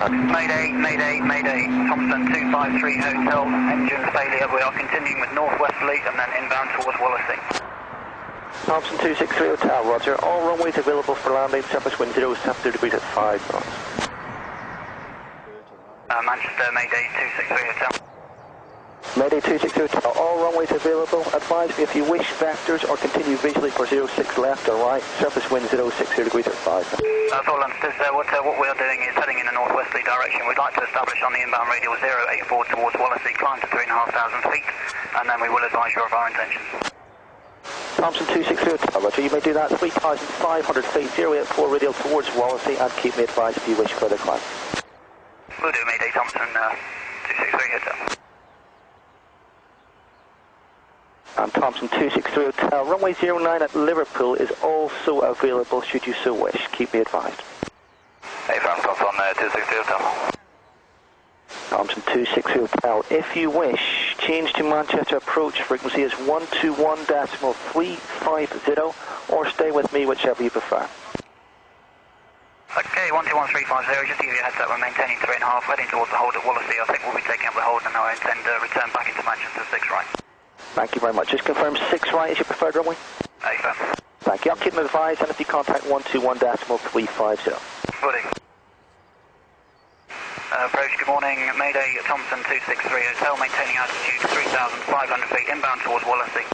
Mayday, Mayday, Mayday. Thompson 253 Hotel, engine failure. We are continuing with northwesterly and then inbound towards Wallasey. Thompson 263 Hotel, roger. All runways available for landing, surface wind 070 degrees at 5 knots. Manchester, Mayday 263 Hotel. Mayday 263 Hotel, all runways available. Advise me if you wish vectors or continue visually for 06 left or right, surface wind 060 degrees at 5. That's all understood, sir. What we are doing is heading in a northwesterly direction. We'd like to establish on the inbound radial 084 towards Wallasey, climb to 3,500 feet, and then we will advise you of our intentions. Thompson 263 Hotel, roger. You may do that 3,500 feet, 084 radial towards Wallasey, and keep me advised if you wish further climb. We'll do, Mayday Thompson 263 Hotel. And Thompson 263 Hotel, runway 09 at Liverpool is also available should you so wish. Keep me advised. Hey, Thompson 263 Hotel. Thompson 263 Hotel, if you wish, change to Manchester approach frequency is 121.350 or stay with me, whichever you prefer. Okay, 121350, just to give you a heads up, we're maintaining 3.5, heading towards the hold at Wallasey. I think we'll be taking up the hold and I intend to return back into Manchester 6 right. Thank you very much. Just confirm 6 right is your preferred runway? Hey, firm. Thank you. I'll keep them advised and if you contact 121.350. Footing. Approach, good morning. Mayday Thompson 263 Hotel, maintaining altitude 3,500 feet, inbound towards Wallasey.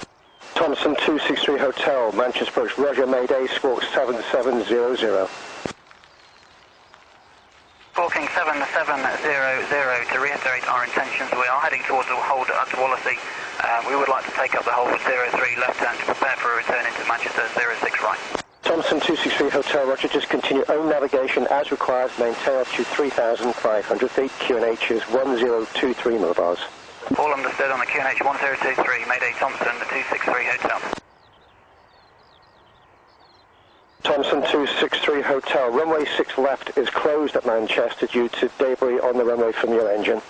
Thompson 263 Hotel, Manchester approach, roger, Mayday, squawk 7700. Squawking 7700, to reiterate our intentions, we are heading towards the hold at Wallasey. We would like to take up the hold with 03 left turn to prepare for a return into Manchester 06 right. Thompson 263 Hotel, roger, just continue own navigation as required, maintain altitude 3,500 feet, QNH is 1023 millibars. All understood on the QNH 1023, Mayday Thompson 263 Hotel. Thompson 263 Hotel, runway 6 left is closed at Manchester due to debris on the runway from your engine.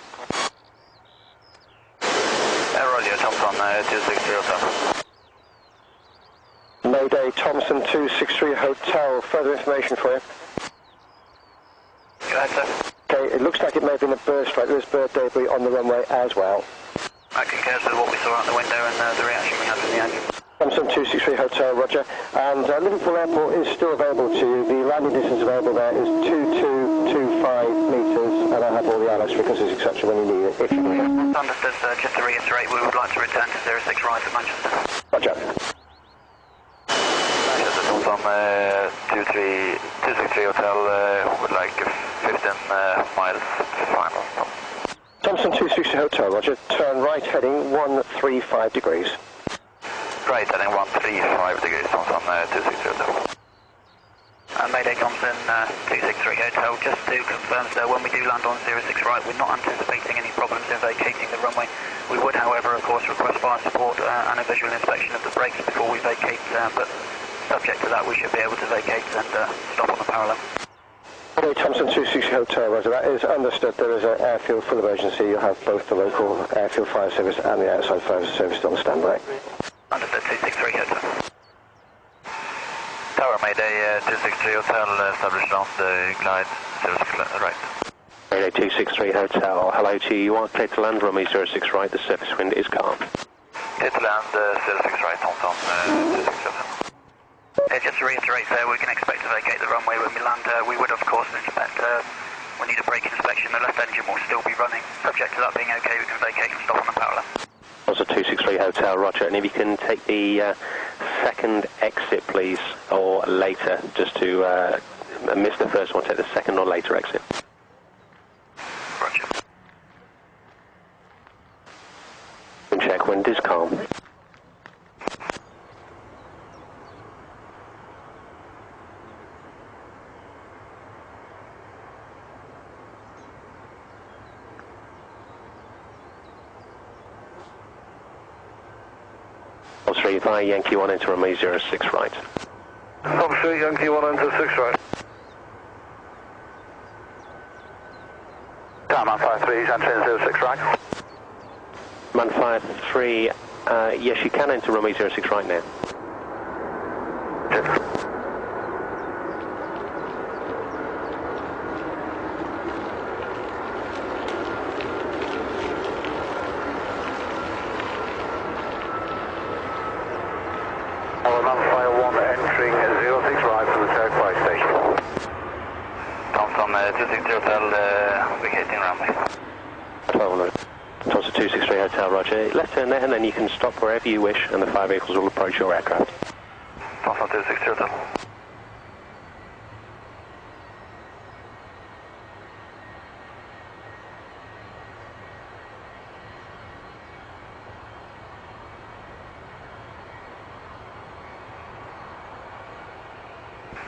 Roger, Thompson 263 Hotel. Mayday Thompson 263 Hotel, further information for you. Go ahead, sir. Okay, it looks like it may have been a bird strike. There's bird debris on the runway as well. That concurs with what we saw out the window and the reaction we had from the engine. Thompson 263 Hotel, roger. And Liverpool Airport is still available to you. The landing distance available there is 2225 metres, and I have all the ILS frequencies, etc. when you need it, if you need it. Understood, sir. Just to reiterate, we would like to return to 06 right at Manchester. Roger. Manchester Thompson 263 Hotel, would like 15 miles final. Thompson 263 Hotel, roger. Turn right heading 135 degrees. Right, heading 135 degrees, Thompson 263 Hotel. Mayday Thompson 263 Hotel, just to confirm, sir, when we do land on 06 right, we're not anticipating any problems in vacating the runway. We would, however, of course, request fire support and a visual inspection of the brakes before we vacate, but subject to that, we should be able to vacate and stop on the parallel. Okay, Thompson 260 Hotel, roger. That is understood. There is an airfield full emergency. You'll have both the local airfield fire service and the outside fire service on standby. Understood, 263 Hotel. Tower Mayday 263 Hotel, established on the glide 06 right. Mayday 263 Hotel, hello to you. You are clear to land, runway 06 right. The surface wind is calm. Clear to land 06 right, Thompson 263 Hotel. Just to reiterate there, we can expect to vacate the runway when we land. We would, of course, expect we need a brake inspection. The left engine will still be running. Subject to that being okay, we can vacate and stop on the parallel. Also 263 Hotel, roger. And if you can take the second exit, please, or later, just to miss the first one, take the second or later exit. Roger. Check, wind is calm. Osprey via Yankee 1 into runway 06 right. Osprey Yankee 1 into 6 right. Man 53, entering 06 right. Man 53, yes you can enter runway 06 right now. 260 Hotel, vacating runway. 1200. Tulsa 263 Hotel, roger. Left turn there and then you can stop wherever you wish and the fire vehicles will approach your aircraft. Tulsa 260 Hotel.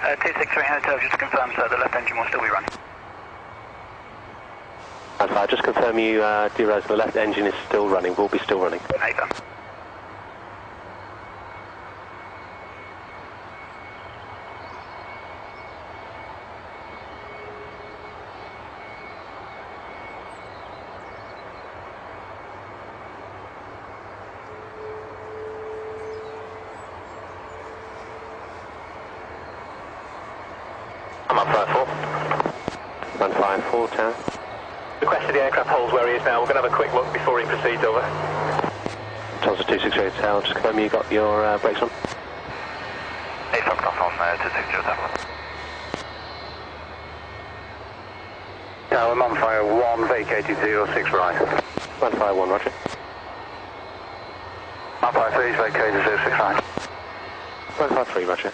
Uh, 263 Hotel, just to confirm, sir, the left engine will still be running. Alpha, just confirm you do realize the left engine is still running, will be still running. Nathan. I'm on 54. 154, tower. Requested the aircraft holds where he is now. We're going to have a quick look before he proceeds over. Tulsa 263 Hotel, just confirm you got your brakes on. Nathan, on 260 Hotel. Tower, Mumfire 1, vacated 06 right. 151, roger. Mumfire 3 is vacated 06 right. 153, roger.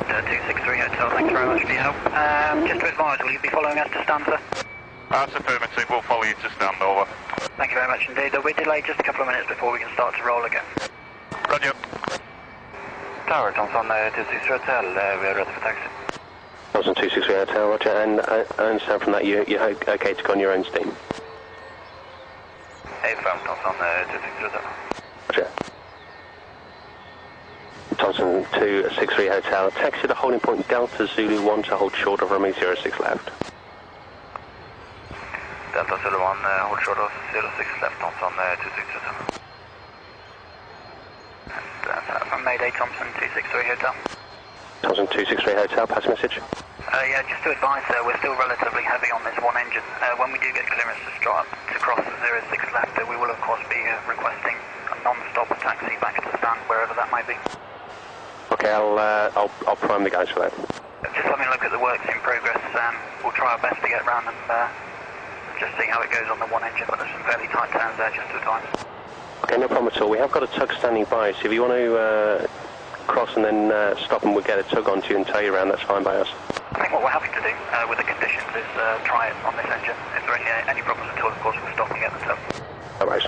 Delta 263 Hotel, thank you very much for your help. Just to advise, will you be following us to Stanford? That's affirmative, we'll follow you to stand over. Thank you very much indeed. We're delayed just a couple of minutes before we can start to roll again. Roger. Tower, Thompson 263 Hotel, we are ready for taxi. Tulsa 263 Hotel, roger, and I understand from that you're okay to go on your own steam? Hey, from Thompson 263 Hotel. Roger. Thompson 263 Hotel, taxi to holding point Delta Zulu 1 to hold short of runway 06 left. Delta Zulu 1, hold short of 06 left, Thompson 263 Hotel. And from Mayday, Thompson 263 Hotel. Thompson 263 Hotel, pass message. Yeah, just to advise, sir, we're still relatively heavy on this one engine. When we do get clearance to start to cross the 06 left, we will of course be requesting a non-stop taxi back to stand, wherever that might be. Okay, I'll prime the guys for that. Just let me look at the works in progress. We'll try our best to get around and just see how it goes on the one engine, but there's some fairly tight turns there just to advise. Okay, no problem at all. We have got a tug standing by, so if you want to cross and then stop and we'll get a tug onto you and tow you around, that's fine by us. I think what we're happy to do with the conditions is try it on this engine. If there are any problems at all, of course, we'll stop and get the tug. All right.